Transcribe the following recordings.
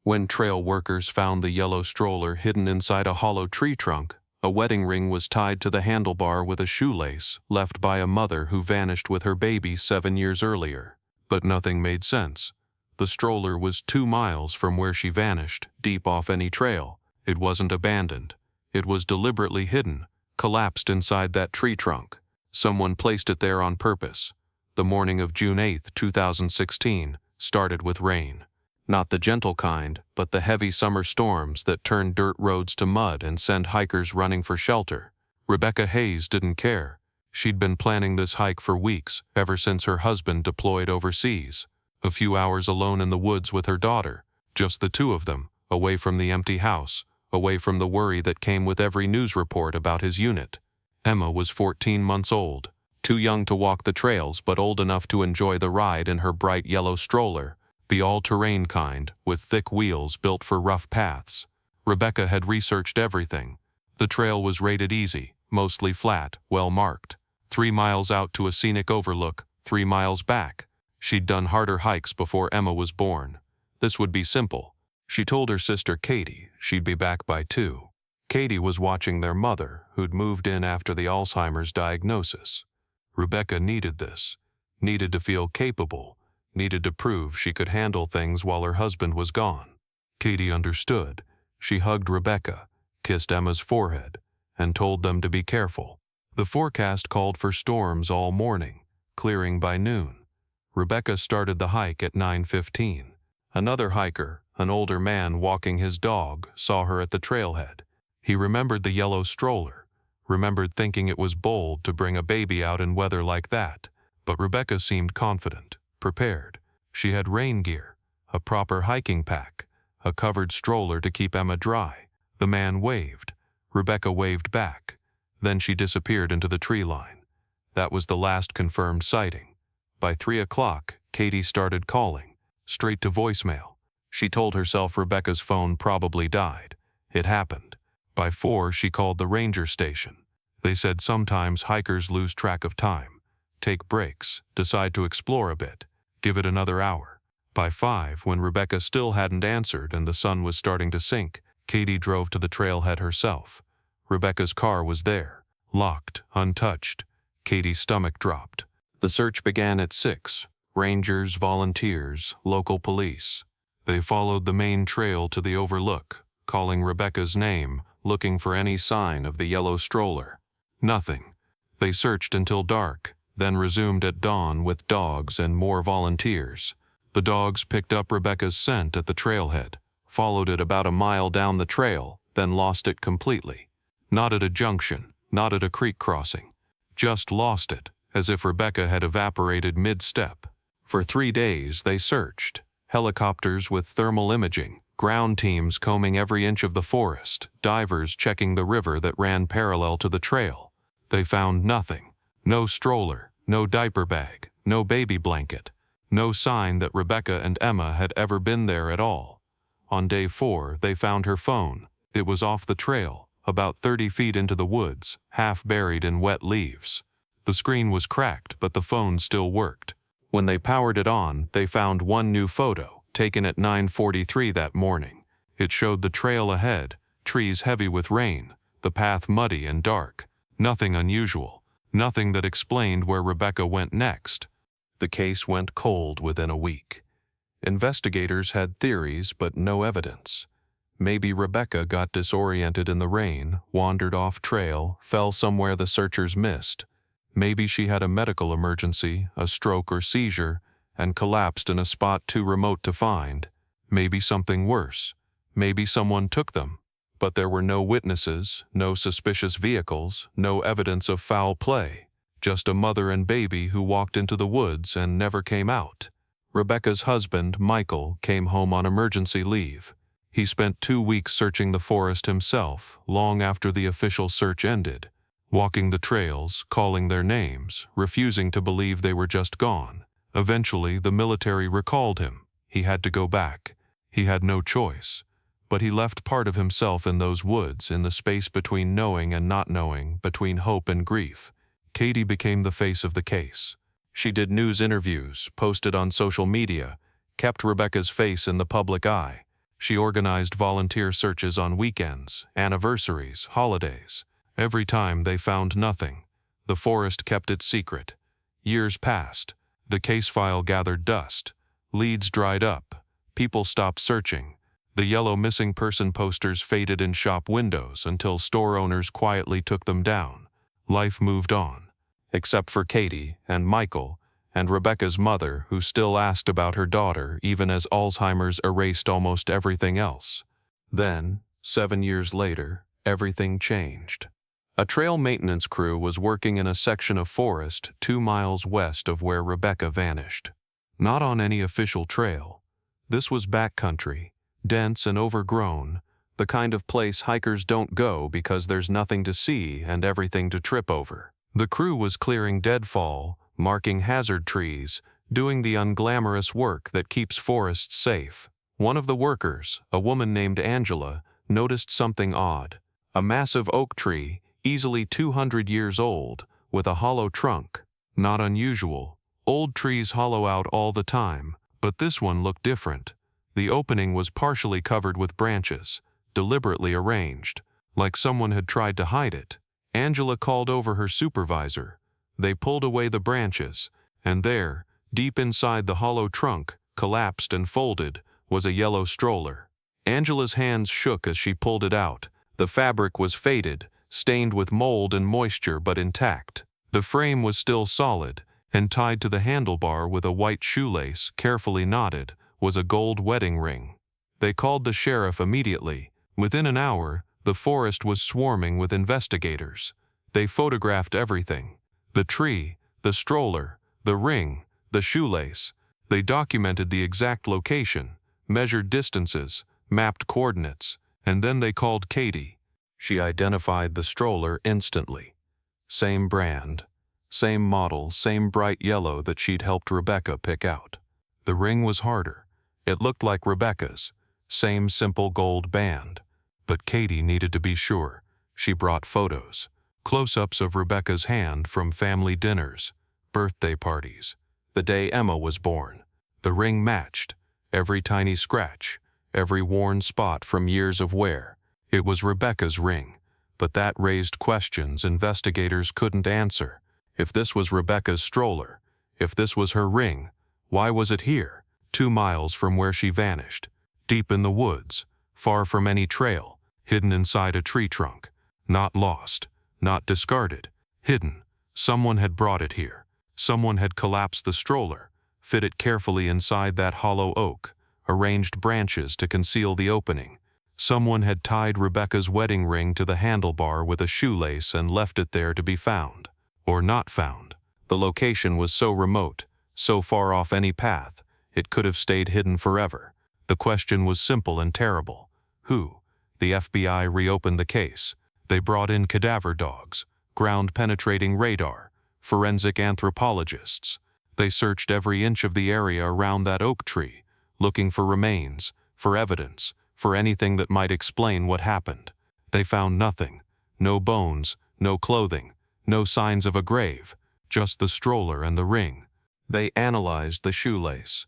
When trail workers found the yellow stroller hidden inside a hollow tree trunk, a wedding ring was tied to the handlebar with a shoelace left by a mother who vanished with her baby 7 years earlier. But nothing made sense. The stroller was 2 miles from where she vanished, deep off any trail. It wasn't abandoned. It was deliberately hidden, collapsed inside that tree trunk. Someone placed it there on purpose. The morning of June 8, 2016, started with rain. Not the gentle kind, but the heavy summer storms that turn dirt roads to mud and send hikers running for shelter. Rebecca Hayes didn't care. She'd been planning this hike for weeks, ever since her husband deployed overseas. A few hours alone in the woods with her daughter, just the two of them, away from the empty house, away from the worry that came with every news report about his unit. Emma was 14 months old, too young to walk the trails but old enough to enjoy the ride in her bright yellow stroller, the all-terrain kind, with thick wheels built for rough paths. Rebecca had researched everything. The trail was rated easy, mostly flat, well-marked. 3 miles out to a scenic overlook, 3 miles back. She'd done harder hikes before Emma was born. This would be simple. She told her sister Katie she'd be back by 2. Katie was watching their mother, who'd moved in after the Alzheimer's diagnosis. Rebecca needed this, needed to feel capable, needed to prove she could handle things while her husband was gone. Katie understood. She hugged Rebecca, kissed Emma's forehead, and told them to be careful. The forecast called for storms all morning, clearing by noon. Rebecca started the hike at 9:15. Another hiker, an older man walking his dog, saw her at the trailhead. He remembered the yellow stroller, remembered thinking it was bold to bring a baby out in weather like that, but Rebecca seemed confident, prepared. She had rain gear, a proper hiking pack, a covered stroller to keep Emma dry. The man waved. Rebecca waved back. Then she disappeared into the tree line. That was the last confirmed sighting. By 3 o'clock, Katie started calling, straight to voicemail. She told herself Rebecca's phone probably died. It happened. By 4, she called the ranger station. They said sometimes hikers lose track of time, take breaks, decide to explore a bit, give it another hour. By 5, when Rebecca still hadn't answered and the sun was starting to sink, Katie drove to the trailhead herself. Rebecca's car was there, locked, untouched. Katie's stomach dropped. The search began at 6. Rangers, volunteers, local police. They followed the main trail to the overlook, calling Rebecca's name, looking for any sign of the yellow stroller. Nothing. They searched until dark, then resumed at dawn with dogs and more volunteers. The dogs picked up Rebecca's scent at the trailhead, followed it about a mile down the trail, then lost it completely. Not at a junction, not at a creek crossing. Just lost it, as if Rebecca had evaporated mid-step. For 3 days they searched. Helicopters with thermal imaging, ground teams combing every inch of the forest, divers checking the river that ran parallel to the trail. They found nothing. No stroller, no diaper bag, no baby blanket. No sign that Rebecca and Emma had ever been there at all. On day 4, they found her phone. It was off the trail, about 30 feet into the woods, half buried in wet leaves. The screen was cracked, but the phone still worked. When they powered it on, they found one new photo, taken at 9:43 that morning. It showed the trail ahead, trees heavy with rain, the path muddy and dark. Nothing unusual, nothing that explained where Rebecca went next. The case went cold within a week. Investigators had theories, but no evidence. Maybe Rebecca got disoriented in the rain, wandered off trail, fell somewhere the searchers missed. Maybe she had a medical emergency, a stroke or seizure, and collapsed in a spot too remote to find. Maybe something worse. Maybe someone took them. But there were no witnesses, no suspicious vehicles, no evidence of foul play. Just a mother and baby who walked into the woods and never came out. Rebecca's husband, Michael, came home on emergency leave. He spent 2 weeks searching the forest himself, long after the official search ended. Walking the trails, calling their names, refusing to believe they were just gone. Eventually, the military recalled him. He had to go back. He had no choice. But he left part of himself in those woods, in the space between knowing and not knowing, between hope and grief. Katie became the face of the case. She did news interviews, posted on social media, kept Rebecca's face in the public eye. She organized volunteer searches on weekends, anniversaries, holidays. Every time they found nothing. The forest kept its secret. Years passed. The case file gathered dust. Leads dried up. People stopped searching. The yellow missing person posters faded in shop windows until store owners quietly took them down. Life moved on. Except for Katie and Michael and Rebecca's mother, who still asked about her daughter even as Alzheimer's erased almost everything else. Then, 7 years later, everything changed. A trail maintenance crew was working in a section of forest 2 miles west of where Rebecca vanished. Not on any official trail. This was backcountry, dense and overgrown, the kind of place hikers don't go because there's nothing to see and everything to trip over. The crew was clearing deadfall, marking hazard trees, doing the unglamorous work that keeps forests safe. One of the workers, a woman named Angela, noticed something odd. A massive oak tree, easily 200 years old, with a hollow trunk. Not unusual. Old trees hollow out all the time, but this one looked different. The opening was partially covered with branches, deliberately arranged, like someone had tried to hide it. Angela called over her supervisor. They pulled away the branches, and there, deep inside the hollow trunk, collapsed and folded, was a yellow stroller. Angela's hands shook as she pulled it out. The fabric was faded, stained with mold and moisture but intact. The frame was still solid, and tied to the handlebar with a white shoelace carefully knotted was a gold wedding ring. They called the sheriff immediately. Within an hour, the forest was swarming with investigators. They photographed everything. The tree, the stroller, the ring, the shoelace. They documented the exact location, measured distances, mapped coordinates, and then they called Katie. She identified the stroller instantly. Same brand, same model, same bright yellow that she'd helped Rebecca pick out. The ring was harder. It looked like Rebecca's, same simple gold band. But Katie needed to be sure. She brought photos, close-ups of Rebecca's hand from family dinners, birthday parties, the day Emma was born. The ring matched, every tiny scratch, every worn spot from years of wear. It was Rebecca's ring, but that raised questions investigators couldn't answer. If this was Rebecca's stroller, if this was her ring, why was it here, 2 miles from where she vanished, deep in the woods, far from any trail? Hidden inside a tree trunk. Not lost, not discarded, hidden. Someone had brought it here. Someone had collapsed the stroller, fit it carefully inside that hollow oak, arranged branches to conceal the opening. Someone had tied Rebecca's wedding ring to the handlebar with a shoelace and left it there to be found. Or not found. The location was so remote, so far off any path, it could have stayed hidden forever. The question was simple and terrible. Who? The FBI reopened the case. They brought in cadaver dogs, ground-penetrating radar, forensic anthropologists. They searched every inch of the area around that oak tree, looking for remains, for evidence, for anything that might explain what happened. They found nothing. No bones, no clothing, no signs of a grave, just the stroller and the ring. They analyzed the shoelace.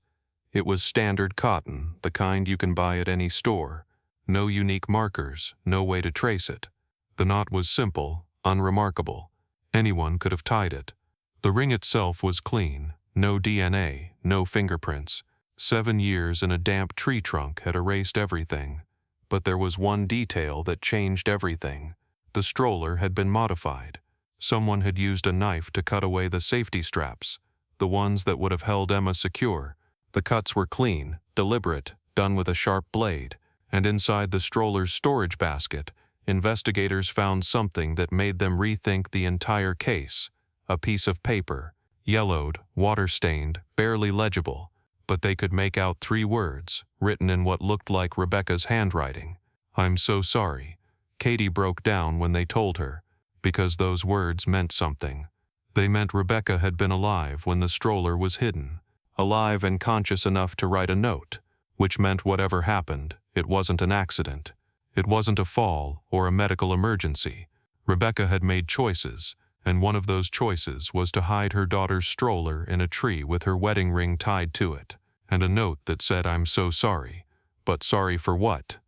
It was standard cotton, the kind you can buy at any store. No unique markers, no way to trace it. The knot was simple, unremarkable. Anyone could have tied it. The ring itself was clean, no DNA, no fingerprints. 7 years in a damp tree trunk had erased everything. But there was one detail that changed everything. The stroller had been modified. Someone had used a knife to cut away the safety straps, the ones that would have held Emma secure. The cuts were clean, deliberate, done with a sharp blade. And inside the stroller's storage basket, investigators found something that made them rethink the entire case. A piece of paper, yellowed, water-stained, barely legible, but they could make out 3 words, written in what looked like Rebecca's handwriting. "I'm so sorry." Katie broke down when they told her, because those words meant something. They meant Rebecca had been alive when the stroller was hidden, alive and conscious enough to write a note, which meant whatever happened, it wasn't an accident. It wasn't a fall or a medical emergency. Rebecca had made choices, and one of those choices was to hide her daughter's stroller in a tree with her wedding ring tied to it, and a note that said, "I'm so sorry." but sorry for what?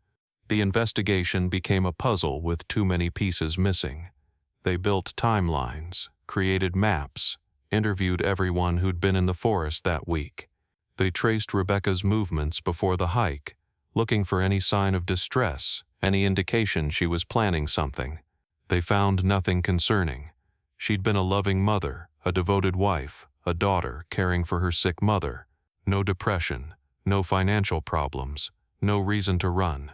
The investigation became a puzzle with too many pieces missing. They built timelines, created maps, interviewed everyone who'd been in the forest that week. They traced Rebecca's movements before the hike, looking for any sign of distress, any indication she was planning something. They found nothing concerning. She'd been a loving mother, a devoted wife, a daughter caring for her sick mother. No depression, no financial problems, no reason to run.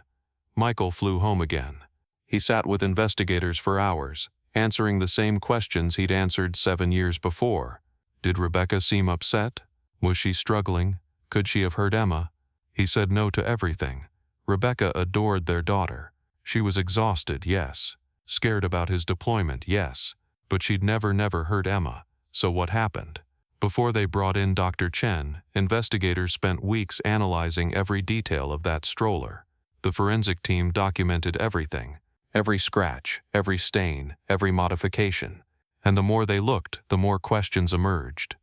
Michael flew home again. He sat with investigators for hours, answering the same questions he'd answered 7 years before. Did Rebecca seem upset? Was she struggling? Could she have hurt Emma? He said no to everything. Rebecca adored their daughter. She was exhausted, yes. Scared about his deployment, yes. But she'd never hurt Emma. So what happened? Before they brought in Dr. Chen, investigators spent weeks analyzing every detail of that stroller. The forensic team documented everything. Every scratch, every stain, every modification. And the more they looked, the more questions emerged.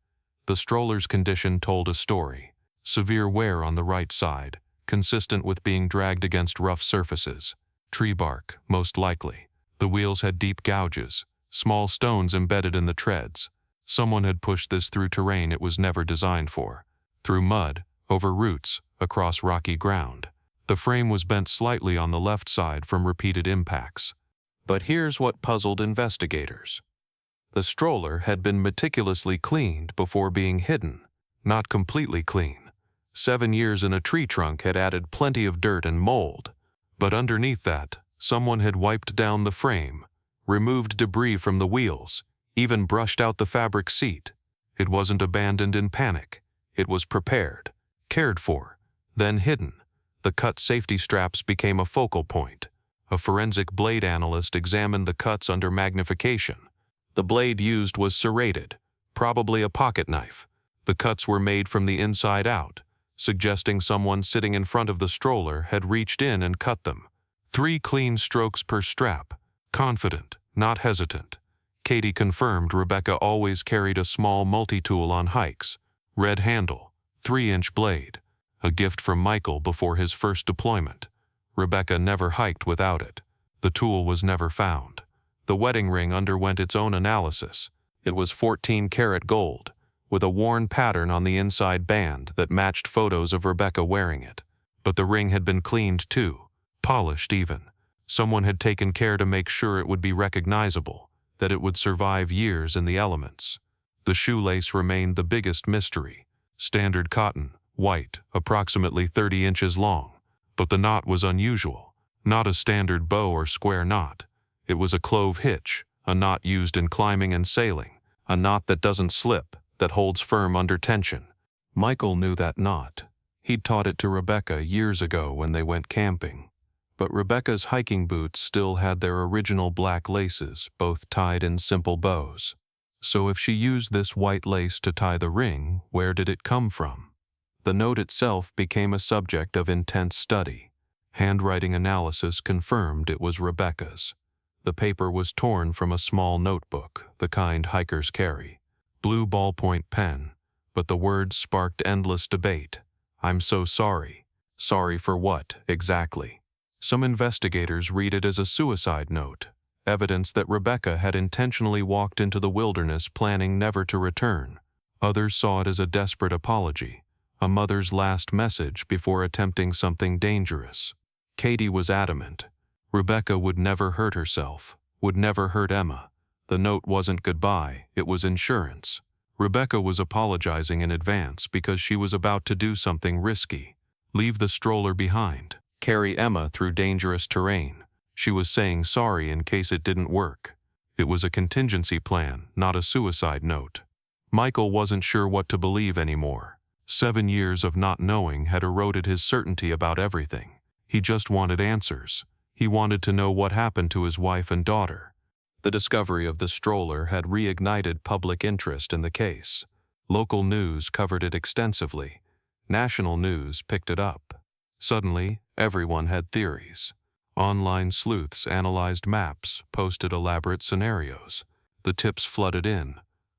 The stroller's condition told a story. Severe wear on the right side, consistent with being dragged against rough surfaces. Tree bark, most likely. The wheels had deep gouges, small stones embedded in the treads. Someone had pushed this through terrain it was never designed for. Through mud, over roots, across rocky ground. The frame was bent slightly on the left side from repeated impacts. But here's what puzzled investigators. The stroller had been meticulously cleaned before being hidden. Not completely clean. 7 years in a tree trunk had added plenty of dirt and mold. But underneath that, someone had wiped down the frame, removed debris from the wheels, even brushed out the fabric seat. It wasn't abandoned in panic. It was prepared, cared for, then hidden. The cut safety straps became a focal point. A forensic blade analyst examined the cuts under magnification. The blade used was serrated, probably a pocket knife. The cuts were made from the inside out, suggesting someone sitting in front of the stroller had reached in and cut them. 3 clean strokes per strap. Confident, not hesitant. Katie confirmed Rebecca always carried a small multi-tool on hikes. Red handle, 3-inch blade. A gift from Michael before his first deployment. Rebecca never hiked without it. The tool was never found. The wedding ring underwent its own analysis. It was 14-karat gold, with a worn pattern on the inside band that matched photos of Rebecca wearing it. But the ring had been cleaned too, polished even. Someone had taken care to make sure it would be recognizable, that it would survive years in the elements. The shoelace remained the biggest mystery. Standard cotton, white, approximately 30 inches long. But the knot was unusual. Not a standard bow or square knot. It was a clove hitch, a knot used in climbing and sailing. A knot that doesn't slip, that holds firm under tension. Michael knew that knot. He'd taught it to Rebecca years ago when they went camping. But Rebecca's hiking boots still had their original black laces, both tied in simple bows. So if she used this white lace to tie the ring, where did it come from? The note itself became a subject of intense study. Handwriting analysis confirmed it was Rebecca's. The paper was torn from a small notebook, the kind hikers carry. Blue ballpoint pen, but the words sparked endless debate. I'm so sorry. Sorry for what, exactly? Some investigators read it as a suicide note, evidence that Rebecca had intentionally walked into the wilderness planning never to return. Others saw it as a desperate apology, a mother's last message before attempting something dangerous. Katie was adamant. Rebecca would never hurt herself, would never hurt Emma. The note wasn't goodbye, it was insurance. Rebecca was apologizing in advance because she was about to do something risky. Leave the stroller behind. Carry Emma through dangerous terrain. She was saying sorry in case it didn't work. It was a contingency plan, not a suicide note. Michael wasn't sure what to believe anymore. 7 years of not knowing had eroded his certainty about everything. He just wanted answers. He wanted to know what happened to his wife and daughter. The discovery of the stroller had reignited public interest in the case. Local news covered it extensively. National news picked it up. Suddenly, everyone had theories. Online sleuths analyzed maps, posted elaborate scenarios. The tips flooded in.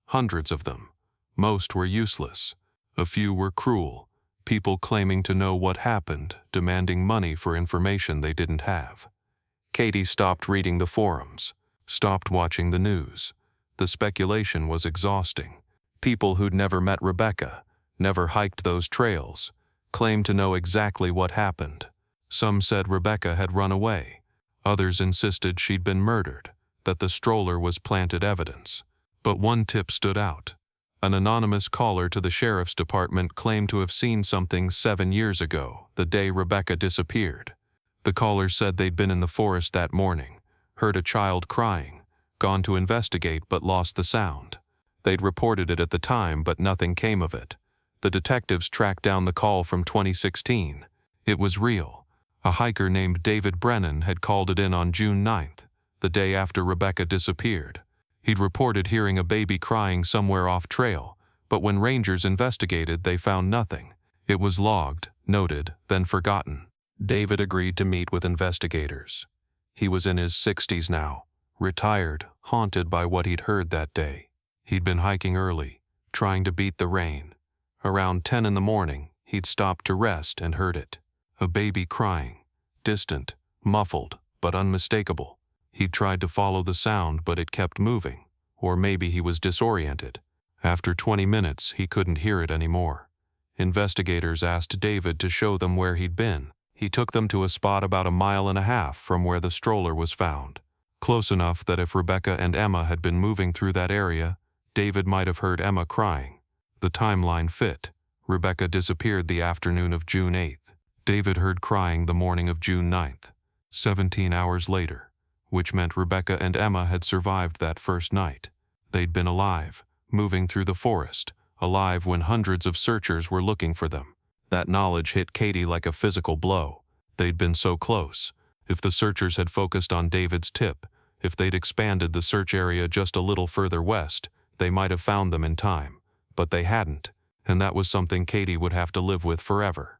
Hundreds of them. Most were useless. A few were cruel, people claiming to know what happened, demanding money for information they didn't have. Katie stopped reading the forums, stopped watching the news. The speculation was exhausting. People who'd never met Rebecca, never hiked those trails, claimed to know exactly what happened. Some said Rebecca had run away. Others insisted she'd been murdered, that the stroller was planted evidence. But one tip stood out. An anonymous caller to the sheriff's department claimed to have seen something 7 years ago, the day Rebecca disappeared. The caller said they'd been in the forest that morning, heard a child crying, gone to investigate but lost the sound. They'd reported it at the time, but nothing came of it. The detectives tracked down the call from 2016. It was real. A hiker named David Brennan had called it in on June 9th, the day after Rebecca disappeared. He'd reported hearing a baby crying somewhere off trail, but when rangers investigated, they found nothing. It was logged, noted, then forgotten. David agreed to meet with investigators. He was in his 60s now, retired, haunted by what he'd heard that day. He'd been hiking early, trying to beat the rain. Around 10 in the morning, he'd stopped to rest and heard it. A baby crying, distant, muffled, but unmistakable. He'd tried to follow the sound, but it kept moving. Or maybe he was disoriented. After 20 minutes, he couldn't hear it anymore. Investigators asked David to show them where he'd been. He took them to a spot about 1.5 miles from where the stroller was found. Close enough that if Rebecca and Emma had been moving through that area, David might have heard Emma crying. The timeline fit. Rebecca disappeared the afternoon of June 8th. David heard crying the morning of June 9th, 17 hours later, which meant Rebecca and Emma had survived that first night. They'd been alive, moving through the forest, alive when hundreds of searchers were looking for them. That knowledge hit Katie like a physical blow. They'd been so close. If the searchers had focused on David's tip, if they'd expanded the search area just a little further west, they might have found them in time. But they hadn't, and that was something Katie would have to live with forever.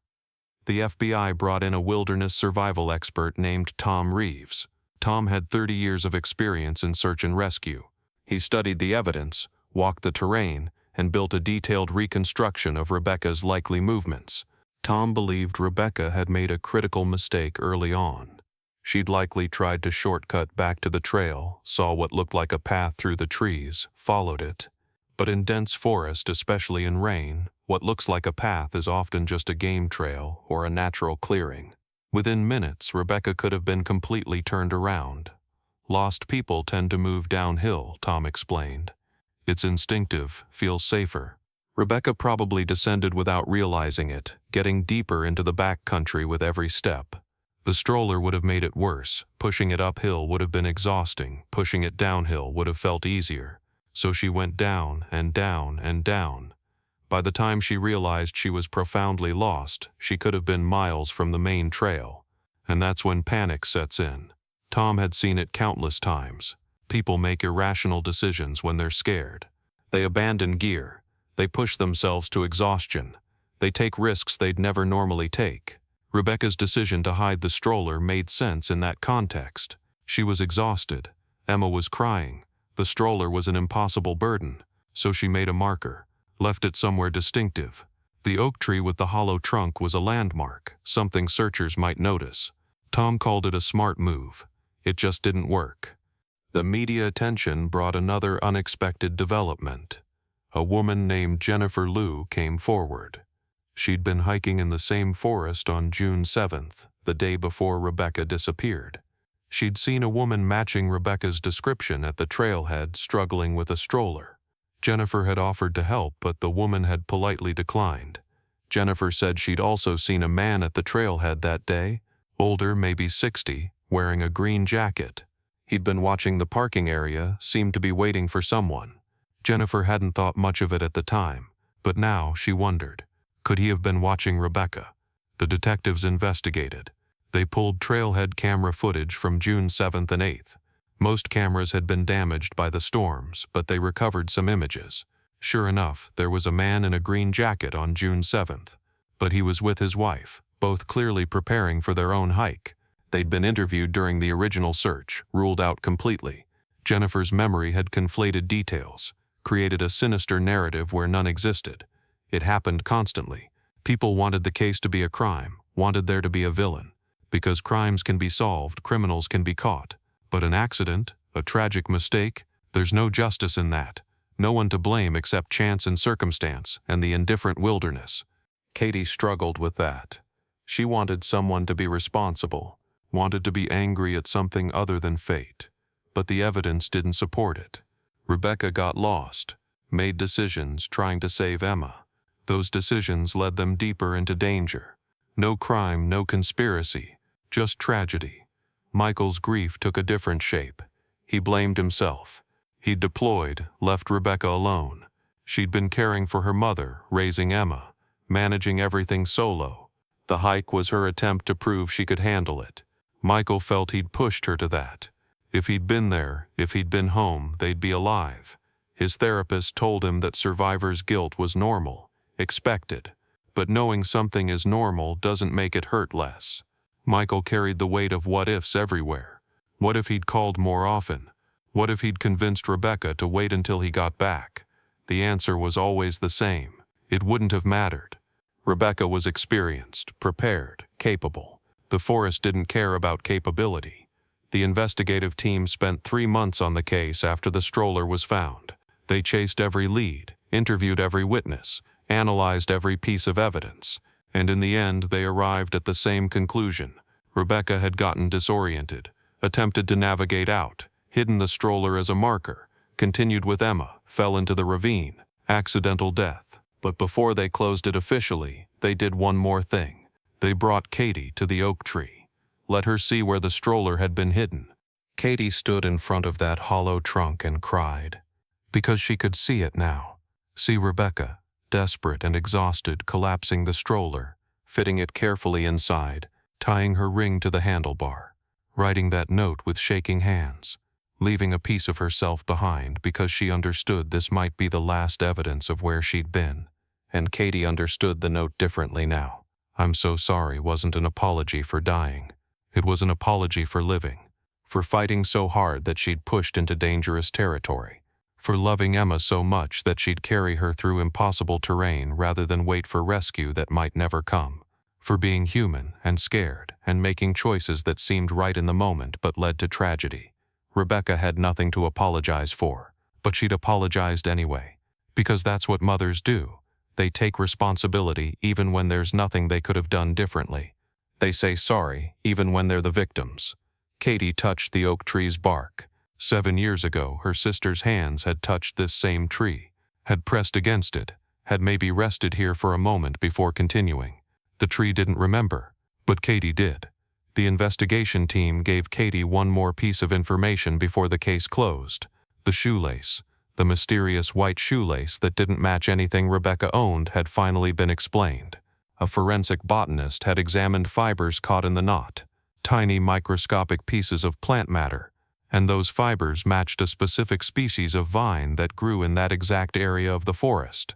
The FBI brought in a wilderness survival expert named Tom Reeves. Tom had 30 years of experience in search and rescue. He studied the evidence, walked the terrain, and built a detailed reconstruction of Rebecca's likely movements. Tom believed Rebecca had made a critical mistake early on. She'd likely tried to shortcut back to the trail, saw what looked like a path through the trees, followed it. But in dense forest, especially in rain, what looks like a path is often just a game trail or a natural clearing. Within minutes, Rebecca could have been completely turned around. Lost people tend to move downhill, Tom explained. It's instinctive, feels safer. Rebecca probably descended without realizing it, getting deeper into the backcountry with every step. The stroller would have made it worse. Pushing it uphill would have been exhausting. Pushing it downhill would have felt easier. So she went down and down and down. By the time she realized she was profoundly lost, she could have been miles from the main trail. And that's when panic sets in. Tom had seen it countless times. People make irrational decisions when they're scared. They abandon gear. They push themselves to exhaustion. They take risks they'd never normally take. Rebecca's decision to hide the stroller made sense in that context. She was exhausted. Emma was crying. The stroller was an impossible burden. So she made a marker, left it somewhere distinctive. The oak tree with the hollow trunk was a landmark, something searchers might notice. Tom called it a smart move. It just didn't work. The media attention brought another unexpected development. A woman named Jennifer Liu came forward. She'd been hiking in the same forest on June 7th, the day before Rebecca disappeared. She'd seen a woman matching Rebecca's description at the trailhead struggling with a stroller. Jennifer had offered to help, but the woman had politely declined. Jennifer said she'd also seen a man at the trailhead that day, older, maybe 60, wearing a green jacket. He'd been watching the parking area, seemed to be waiting for someone. Jennifer hadn't thought much of it at the time, but now she wondered. Could he have been watching Rebecca? The detectives investigated. They pulled trailhead camera footage from June 7th and 8th. Most cameras had been damaged by the storms, but they recovered some images. Sure enough, there was a man in a green jacket on June 7th. But he was with his wife, both clearly preparing for their own hike. They'd been interviewed during the original search, ruled out completely. Jennifer's memory had conflated details, created a sinister narrative where none existed. It happened constantly. People wanted the case to be a crime, wanted there to be a villain. Because crimes can be solved, criminals can be caught. But an accident, a tragic mistake, there's no justice in that. No one to blame except chance and circumstance and the indifferent wilderness. Katie struggled with that. She wanted someone to be responsible, wanted to be angry at something other than fate. But the evidence didn't support it. Rebecca got lost, made decisions trying to save Emma. Those decisions led them deeper into danger. No crime, no conspiracy, just tragedy. Michael's grief took a different shape. He blamed himself. He'd deployed, left Rebecca alone. She'd been caring for her mother, raising Emma, managing everything solo. The hike was her attempt to prove she could handle it. Michael felt he'd pushed her to that. If he'd been there, if he'd been home, they'd be alive. His therapist told him that survivor's guilt was normal, expected. But knowing something is normal doesn't make it hurt less. Michael carried the weight of what-ifs everywhere. What if he'd called more often? What if he'd convinced Rebecca to wait until he got back? The answer was always the same. It wouldn't have mattered. Rebecca was experienced, prepared, capable. The forest didn't care about capability. The investigative team spent 3 months on the case after the stroller was found. They chased every lead, interviewed every witness, analyzed every piece of evidence, and in the end they arrived at the same conclusion. Rebecca had gotten disoriented, attempted to navigate out, hidden the stroller as a marker, continued with Emma, fell into the ravine, accidental death. But before they closed it officially, they did one more thing. They brought Katie to the oak tree. Let her see where the stroller had been hidden. Katie stood in front of that hollow trunk and cried. Because she could see it now. See Rebecca, desperate and exhausted, collapsing the stroller, fitting it carefully inside, tying her ring to the handlebar, writing that note with shaking hands, leaving a piece of herself behind because she understood this might be the last evidence of where she'd been. And Katie understood the note differently now. I'm so sorry wasn't an apology for dying. It was an apology for living, for fighting so hard that she'd pushed into dangerous territory, for loving Emma so much that she'd carry her through impossible terrain rather than wait for rescue that might never come, for being human and scared and making choices that seemed right in the moment but led to tragedy. Rebecca had nothing to apologize for, but she'd apologized anyway, because that's what mothers do. They take responsibility even when there's nothing they could have done differently. They say sorry even when they're the victims. Katie touched the oak tree's bark. 7 years ago, her sister's hands had touched this same tree, had pressed against it, had maybe rested here for a moment before continuing. The tree didn't remember, but Katie did. The investigation team gave Katie one more piece of information before the case closed. The shoelace. The mysterious white shoelace that didn't match anything Rebecca owned had finally been explained. A forensic botanist had examined fibers caught in the knot, tiny microscopic pieces of plant matter, and those fibers matched a specific species of vine that grew in that exact area of the forest.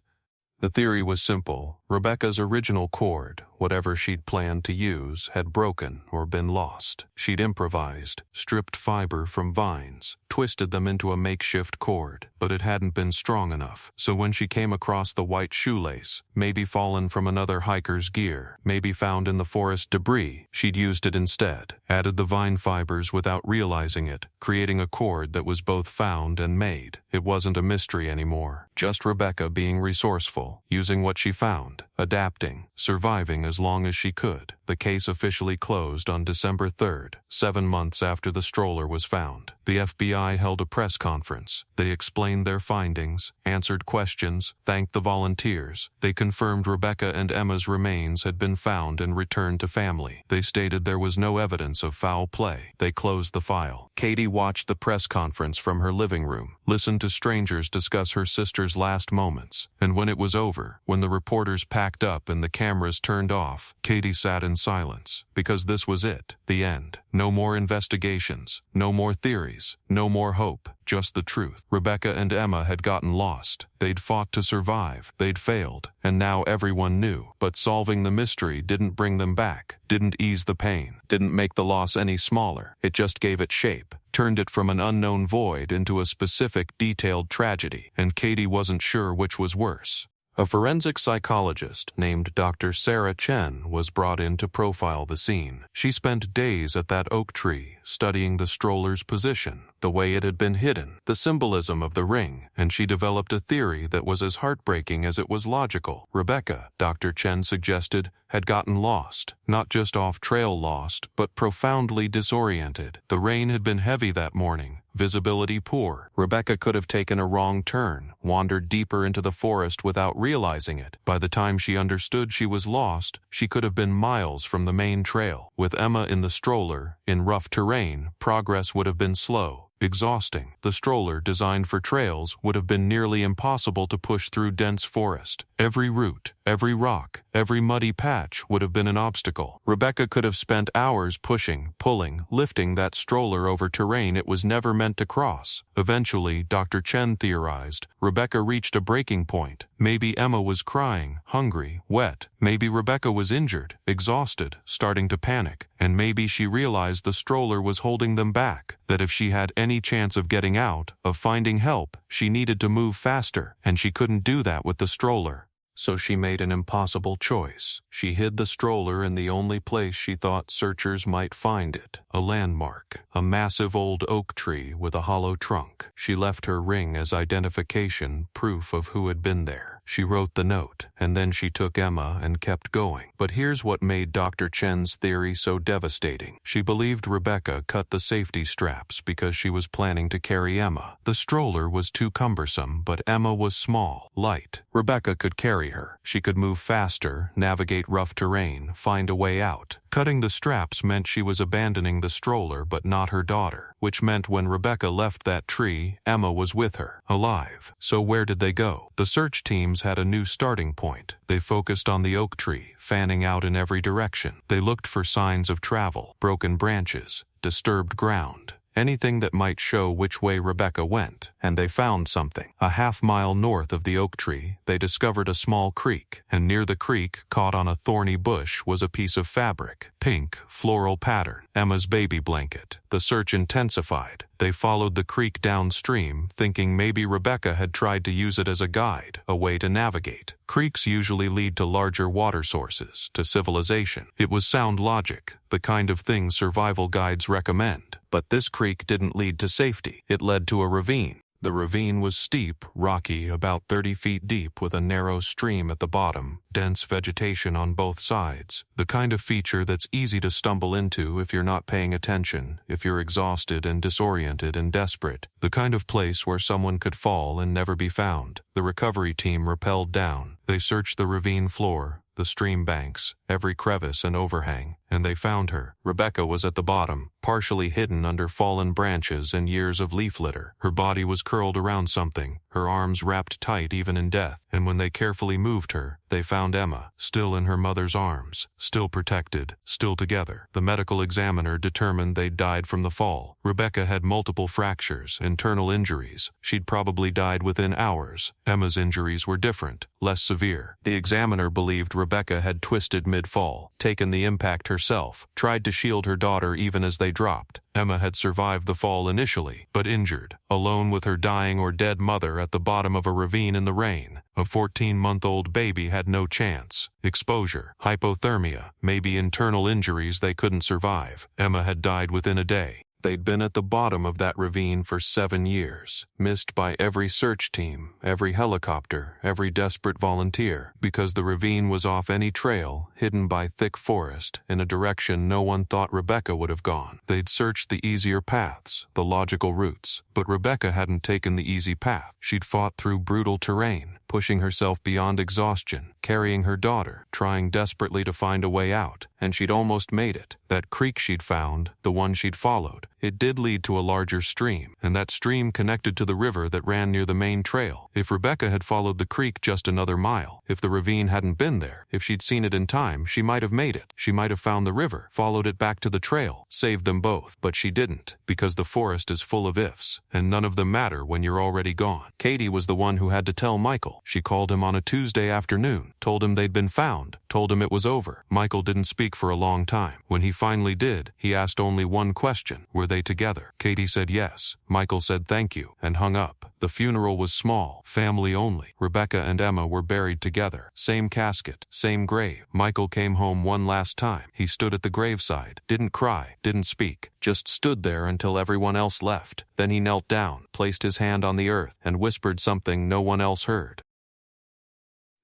The theory was simple. Rebecca's original cord, whatever she'd planned to use, had broken or been lost. She'd improvised, stripped fiber from vines, twisted them into a makeshift cord, but it hadn't been strong enough. So when she came across the white shoelace, maybe fallen from another hiker's gear, maybe found in the forest debris, she'd used it instead, added the vine fibers without realizing it, creating a cord that was both found and made. It wasn't a mystery anymore, just Rebecca being resourceful, using what she found, adapting, surviving as long as she could. The case officially closed on December 3rd, 7 months after the stroller was found. The FBI held a press conference. They explained their findings, answered questions, thanked the volunteers. They confirmed Rebecca and Emma's remains had been found and returned to family. They stated there was no evidence of foul play. They closed the file. Katie watched the press conference from her living room, listened to strangers discuss her sister's last moments, and when it was over, when the reporters packed up and the cameras turned off, Katie sat in silence, because this was it, the end. No more investigations, no more theories, no more hope, just the truth. Rebecca and Emma had gotten lost. They'd fought to survive, they'd failed, and now everyone knew. But solving the mystery didn't bring them back, didn't ease the pain, didn't make the loss any smaller. It just gave it shape, turned it from an unknown void into a specific, detailed tragedy, and Katie wasn't sure which was worse. A forensic psychologist named Dr. Sarah Chen was brought in to profile the scene. She spent days at that oak tree, studying the stroller's position, the way it had been hidden, the symbolism of the ring, and she developed a theory that was as heartbreaking as it was logical. Rebecca, Dr. Chen suggested, had gotten lost. Not just off-trail lost, but profoundly disoriented. The rain had been heavy that morning, visibility poor. Rebecca could have taken a wrong turn, wandered deeper into the forest without realizing it. By the time she understood she was lost, she could have been miles from the main trail. With Emma in the stroller, in rough terrain, progress would have been slow, exhausting. The stroller, designed for trails, would have been nearly impossible to push through dense forest. Every root, every rock, every muddy patch would have been an obstacle. Rebecca could have spent hours pushing, pulling, lifting that stroller over terrain it was never meant to cross. Eventually, Dr. Chen theorized, Rebecca reached a breaking point. Maybe Emma was crying, hungry, wet. Maybe Rebecca was injured, exhausted, starting to panic. And maybe she realized the stroller was holding them back, that if she had any chance of getting out, of finding help, she needed to move faster, and she couldn't do that with the stroller. So she made an impossible choice. She hid the stroller in the only place she thought searchers might find it, a landmark, a massive old oak tree with a hollow trunk. She left her ring as identification, proof of who had been there. She wrote the note, and then she took Emma and kept going. But here's what made Dr. Chen's theory so devastating. She believed Rebecca cut the safety straps because she was planning to carry Emma. The stroller was too cumbersome, but Emma was small, light. Rebecca could carry her. She could move faster, navigate rough terrain, find a way out. Cutting the straps meant she was abandoning the stroller but not her daughter, which meant when Rebecca left that tree, Emma was with her, alive. So where did they go? The search teams had a new starting point. They focused on the oak tree, fanning out in every direction. They looked for signs of travel, broken branches, disturbed ground, anything that might show which way Rebecca went, and they found something. A half-mile north of the oak tree, they discovered a small creek, and near the creek, caught on a thorny bush, was a piece of fabric, pink, floral pattern, Emma's baby blanket. The search intensified. They followed the creek downstream, thinking maybe Rebecca had tried to use it as a guide, a way to navigate. Creeks usually lead to larger water sources, to civilization. It was sound logic, the kind of thing survival guides recommend. But this creek didn't lead to safety. It led to a ravine. The ravine was steep, rocky, about 30 feet deep with a narrow stream at the bottom, dense vegetation on both sides. The kind of feature that's easy to stumble into if you're not paying attention, if you're exhausted and disoriented and desperate. The kind of place where someone could fall and never be found. The recovery team rappelled down. They searched the ravine floor, the stream banks, every crevice and overhang, and they found her. Rebecca was at the bottom, partially hidden under fallen branches and years of leaf litter. Her body was curled around something, her arms wrapped tight even in death, and when they carefully moved her, they found Emma, still in her mother's arms, still protected, still together. The medical examiner determined they'd died from the fall. Rebecca had multiple fractures, internal injuries. She'd probably died within hours. Emma's injuries were different, less severe. The examiner believed Rebecca had twisted mid-fall, taken the impact herself, tried to shield her daughter even as they dropped. Emma had survived the fall initially, but injured, alone with her dying or dead mother at the bottom of a ravine in the rain. A 14-month-old baby had no chance. Exposure, hypothermia, maybe internal injuries they couldn't survive. Emma had died within a day. They'd been at the bottom of that ravine for 7 years, missed by every search team, every helicopter, every desperate volunteer, because the ravine was off any trail, hidden by thick forest, in a direction no one thought Rebecca would have gone. They'd searched the easier paths, the logical routes, but Rebecca hadn't taken the easy path. She'd fought through brutal terrain, pushing herself beyond exhaustion, carrying her daughter, trying desperately to find a way out, and she'd almost made it. That creek she'd found, the one she'd followed, it did lead to a larger stream, and that stream connected to the river that ran near the main trail. If Rebecca had followed the creek just another mile, if the ravine hadn't been there, if she'd seen it in time, she might have made it. She might have found the river, followed it back to the trail, saved them both. But she didn't, because the forest is full of ifs, and none of them matter when you're already gone. Katie was the one who had to tell Michael. She called him on a Tuesday afternoon, told him they'd been found, told him it was over. Michael didn't speak for a long time. When he finally did, he asked only one question: were they together? Katie said yes. Michael said thank you, and hung up. The funeral was small, family only. Rebecca and Emma were buried together. Same casket, same grave. Michael came home one last time. He stood at the graveside, didn't cry, didn't speak, just stood there until everyone else left. Then he knelt down, placed his hand on the earth, and whispered something no one else heard.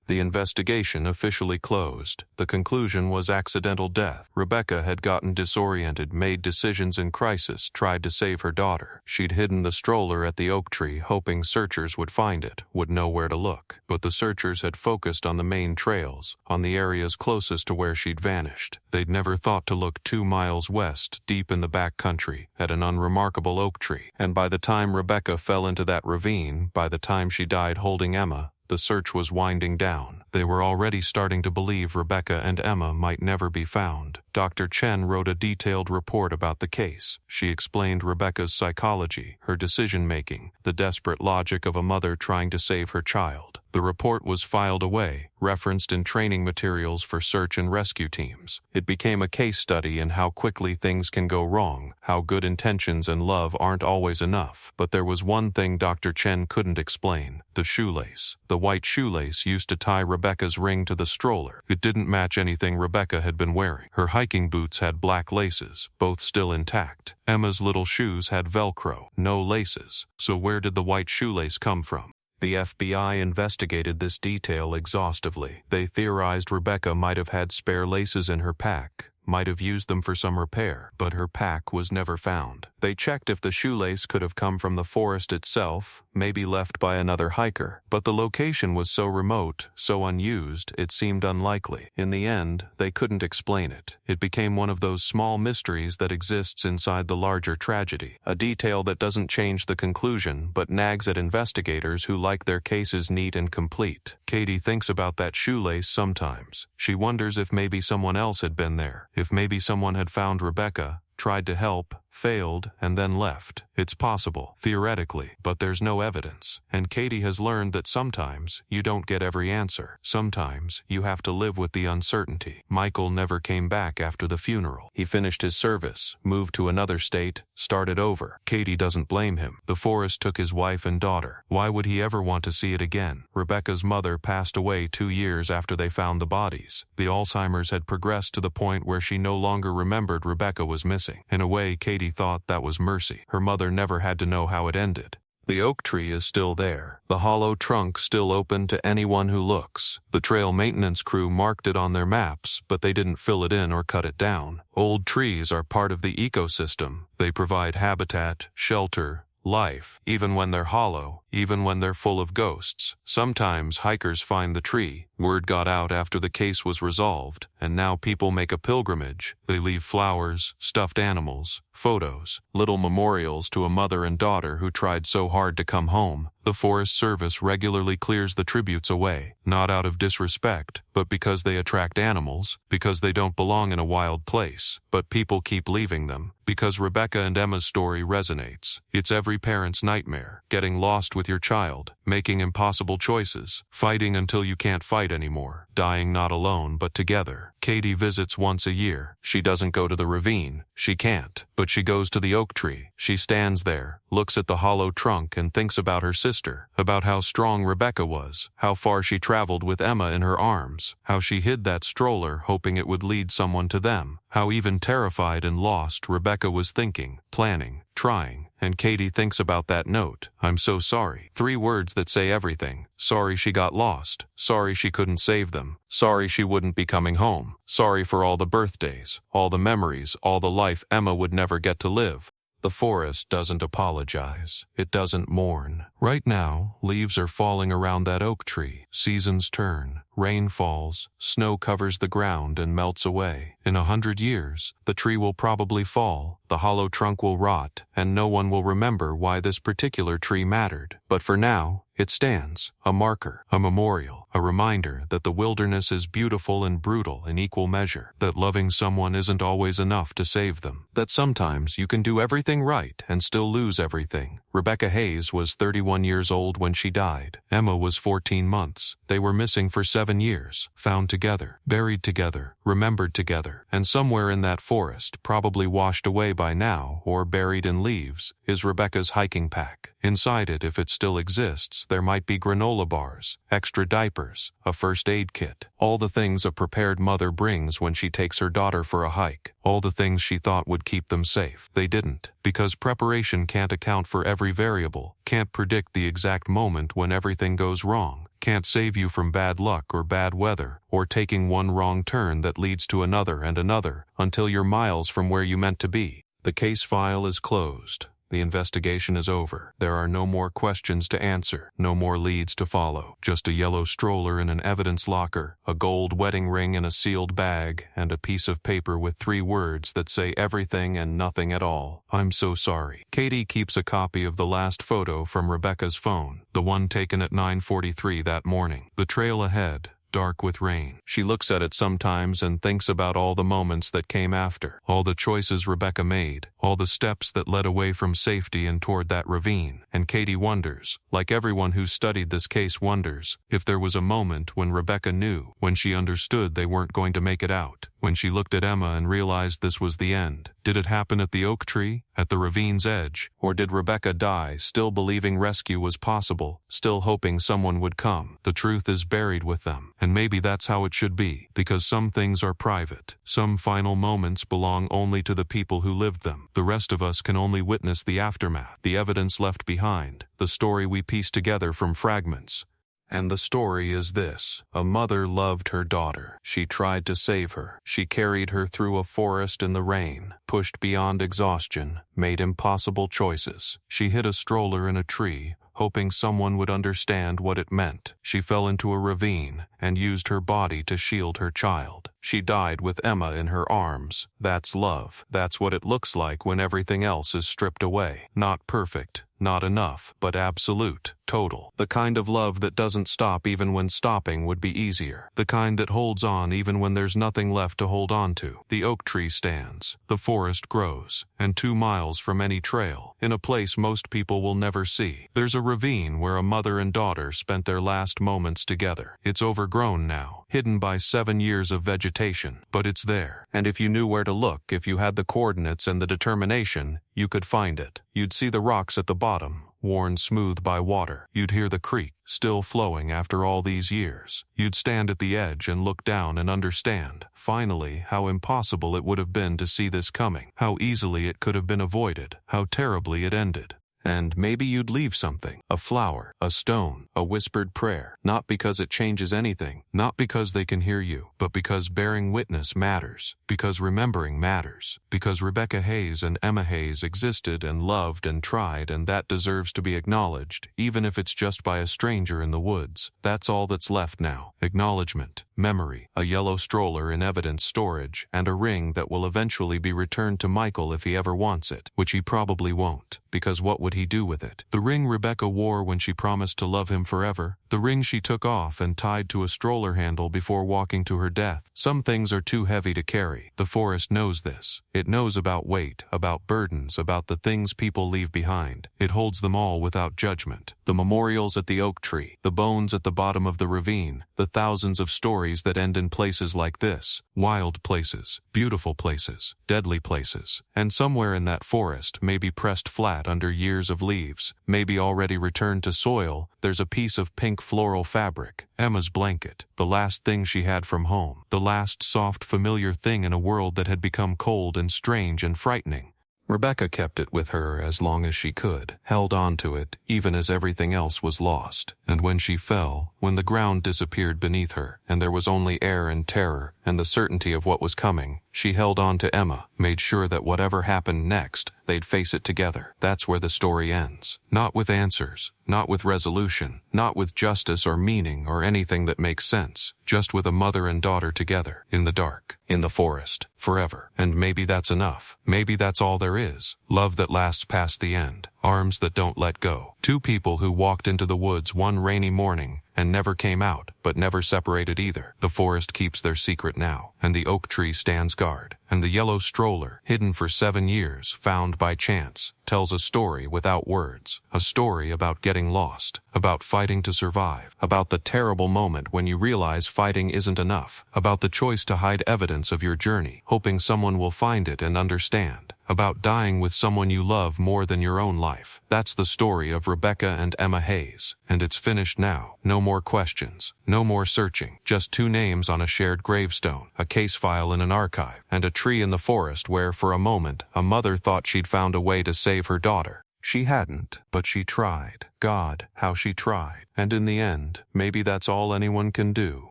The investigation officially closed. The conclusion was accidental death. Rebecca had gotten disoriented, made decisions in crisis, tried to save her daughter. She'd hidden the stroller at the oak tree, hoping searchers would find it, would know where to look. But the searchers had focused on the main trails, on the areas closest to where she'd vanished. They'd never thought to look 2 miles west, deep in the back country, at an unremarkable oak tree. And by the time Rebecca fell into that ravine, by the time she died holding Emma, the search was winding down. They were already starting to believe Rebecca and Emma might never be found. Dr. Chen wrote a detailed report about the case. She explained Rebecca's psychology, her decision-making, the desperate logic of a mother trying to save her child. The report was filed away, referenced in training materials for search and rescue teams. It became a case study in how quickly things can go wrong, how good intentions and love aren't always enough. But there was one thing Dr. Chen couldn't explain: the shoelace. The white shoelace used to tie Rebecca's ring to the stroller. It didn't match anything Rebecca had been wearing. Her hiking boots had black laces, both still intact. Emma's little shoes had Velcro, no laces. So where did the white shoelace come from? The FBI investigated this detail exhaustively. They theorized Rebecca might have had spare laces in her pack, might have used them for some repair, but her pack was never found. They checked if the shoelace could have come from the forest itself, maybe left by another hiker, but the location was so remote, so unused, it seemed unlikely. In the end, they couldn't explain it. It became one of those small mysteries that exists inside the larger tragedy, a detail that doesn't change the conclusion, but nags at investigators who like their cases neat and complete. Katie thinks about that shoelace sometimes. She wonders if maybe someone else had been there, if maybe someone had found Rebecca, tried to help, failed, and then left. It's possible, theoretically, but there's no evidence. And Katie has learned that sometimes you don't get every answer. Sometimes you have to live with the uncertainty. Michael never came back after the funeral. He finished his service, moved to another state, started over. Katie doesn't blame him. The forest took his wife and daughter. Why would he ever want to see it again? Rebecca's mother passed away 2 years after they found the bodies. The Alzheimer's had progressed to the point where she no longer remembered Rebecca was missing. In a way, Katie thought that was mercy. Her mother never had to know how it ended. The oak tree is still there, the hollow trunk still open to anyone who looks. The trail maintenance crew marked it on their maps, but they didn't fill it in or cut it down. Old trees are part of the ecosystem. They provide habitat, shelter, life, even when they're hollow, even when they're full of ghosts. Sometimes hikers find the tree. Word got out after the case was resolved, and now people make a pilgrimage. They leave flowers, stuffed animals, photos, little memorials to a mother and daughter who tried so hard to come home. The Forest Service regularly clears the tributes away, not out of disrespect, but because they attract animals, because they don't belong in a wild place. But people keep leaving them, because Rebecca and Emma's story resonates. It's every parent's nightmare, getting lost with your child, making impossible choices, fighting until you can't fight anymore, dying not alone but together. Katie visits once a year. She doesn't go to the ravine. She can't. But she goes to the oak tree. She stands there, looks at the hollow trunk and thinks about her sister, about how strong Rebecca was, how far she traveled with Emma in her arms, how she hid that stroller hoping it would lead someone to them, how even terrified and lost Rebecca was thinking, planning, trying. And Katie thinks about that note. I'm so sorry. 3 words that say everything. Sorry she got lost. Sorry she couldn't save them. Sorry she wouldn't be coming home. Sorry for all the birthdays, all the memories, all the life Emma would never get to live. The forest doesn't apologize. It doesn't mourn. Right now, leaves are falling around that oak tree. Seasons turn. Rain falls. Snow covers the ground and melts away. In 100 years, the tree will probably fall, the hollow trunk will rot, and no one will remember why this particular tree mattered. But for now, it stands, a marker, a memorial, a reminder that the wilderness is beautiful and brutal in equal measure, that loving someone isn't always enough to save them, that sometimes you can do everything right and still lose everything. Rebecca Hayes was 31 21 years old when she died. Emma was 14 months. They were missing for 7 years, found together, buried together, remembered together, and somewhere in that forest, probably washed away by now or buried in leaves, is Rebecca's hiking pack. Inside it, if it still exists, there might be granola bars, extra diapers, a first aid kit, all the things a prepared mother brings when she takes her daughter for a hike, all the things she thought would keep them safe. They didn't, because preparation can't account for every variable, can't predict the exact moment when everything goes wrong, can't save you from bad luck or bad weather, or taking one wrong turn that leads to another and another, until you're miles from where you meant to be. The case file is closed. The investigation is over. There are no more questions to answer, no more leads to follow. Just a yellow stroller in an evidence locker, a gold wedding ring in a sealed bag, and a piece of paper with 3 words that say everything and nothing at all. I'm so sorry. Katie keeps a copy of the last photo from Rebecca's phone, the one taken at 9:43 that morning. The trail ahead, dark with rain. She looks at it sometimes and thinks about all the moments that came after, all the choices Rebecca made, all the steps that led away from safety and toward that ravine. And Katie wonders, like everyone who's studied this case wonders, if there was a moment when Rebecca knew, when she understood they weren't going to make it out, when she looked at Emma and realized this was the end. Did it happen at the oak tree, at the ravine's edge, or did Rebecca die, still believing rescue was possible, still hoping someone would come? The truth is buried with them, and maybe that's how it should be, because some things are private. Some final moments belong only to the people who lived them. The rest of us can only witness the aftermath, the evidence left behind, the story we piece together from fragments. And the story is this. A mother loved her daughter. She tried to save her. She carried her through a forest in the rain, pushed beyond exhaustion, made impossible choices. She hid a stroller in a tree, hoping someone would understand what it meant. She fell into a ravine and used her body to shield her child. She died with Emma in her arms. That's love. That's what it looks like when everything else is stripped away. Not perfect, not enough, but absolute, total. The kind of love that doesn't stop even when stopping would be easier. The kind that holds on even when there's nothing left to hold on to. The oak tree stands. The forest grows. And 2 miles from any trail, in a place most people will never see, there's a ravine where a mother and daughter spent their last moments together. It's overgrown now, hidden by 7 years of vegetation, but it's there. And if you knew where to look, if you had the coordinates and the determination, you could find it. You'd see the rocks at the bottom, worn smooth by water. You'd hear the creek, still flowing after all these years. You'd stand at the edge and look down and understand, finally, how impossible it would have been to see this coming, how easily it could have been avoided, how terribly it ended. And maybe you'd leave something, a flower, a stone, a whispered prayer, not because it changes anything, not because they can hear you, but because bearing witness matters, because remembering matters, because Rebecca Hayes and Emma Hayes existed and loved and tried, and that deserves to be acknowledged, even if it's just by a stranger in the woods. That's all that's left now. Acknowledgement, memory, a yellow stroller in evidence storage, and a ring that will eventually be returned to Michael if he ever wants it, which he probably won't, because what would he do with it? The ring Rebecca wore when she promised to love him forever, the ring she took off and tied to a stroller handle before walking to her death. Some things are too heavy to carry. The forest knows this. It knows about weight, about burdens, about the things people leave behind. It holds them all without judgment. The memorials at the oak tree, the bones at the bottom of the ravine, the thousands of stories that end in places like this. Wild places, beautiful places, deadly places. And somewhere in that forest, maybe pressed flat under years of leaves, maybe already returned to soil, there's a piece of pink floral fabric, Emma's blanket, the last thing she had from home, the last soft familiar thing in a world that had become cold and strange and frightening. Rebecca kept it with her as long as she could, held on to it even as everything else was lost. And when she fell, when the ground disappeared beneath her, and there was only air and terror and the certainty of what was coming, she held on to Emma, made sure that whatever happened next, they'd face it together. That's where the story ends. Not with answers, not with resolution, not with justice or meaning or anything that makes sense, just with a mother and daughter together, in the dark, in the forest, forever. And maybe that's enough. Maybe that's all there is. Love that lasts past the end. Arms that don't let go. 2 people who walked into the woods one rainy morning and never came out, but never separated either. The forest keeps their secret now, and the oak tree stands guard, and the yellow stroller, hidden for 7 years, found by chance, tells a story without words, a story about getting lost, about fighting to survive, about the terrible moment when you realize fighting isn't enough, about the choice to hide evidence of your journey, hoping someone will find it and understand, about dying with someone you love more than your own life. That's the story of Rebecca and Emma Hayes, and it's finished now. No more questions, no more searching, just two names on a shared gravestone, a case file in an archive, and a tree in the forest where, for a moment, a mother thought she'd found a way to save her daughter. She hadn't, but she tried. God, how she tried. And in the end, maybe that's all anyone can do.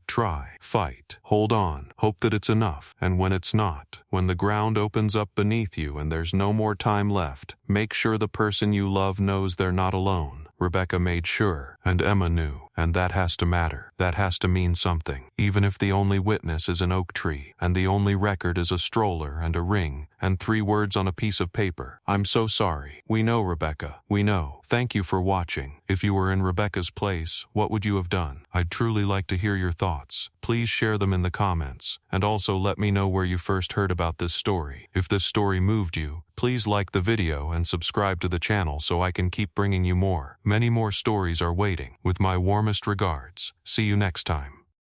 Try, fight, hold on, hope that it's enough. And when it's not, when the ground opens up beneath you and there's no more time left, make sure the person you love knows they're not alone. Rebecca made sure, and Emma knew, and that has to matter. That has to mean something, even if the only witness is an oak tree, and the only record is a stroller and a ring, and 3 words on a piece of paper. I'm so sorry. We know, Rebecca. We know. Thank you for watching. If you were in Rebecca's place, what would you have done? I'd truly like to hear your thoughts. Please share them in the comments, and also let me know where you first heard about this story. If this story moved you, please like the video and subscribe to the channel so I can keep bringing you more. Many more stories are waiting. With my warmest regards. See you next time.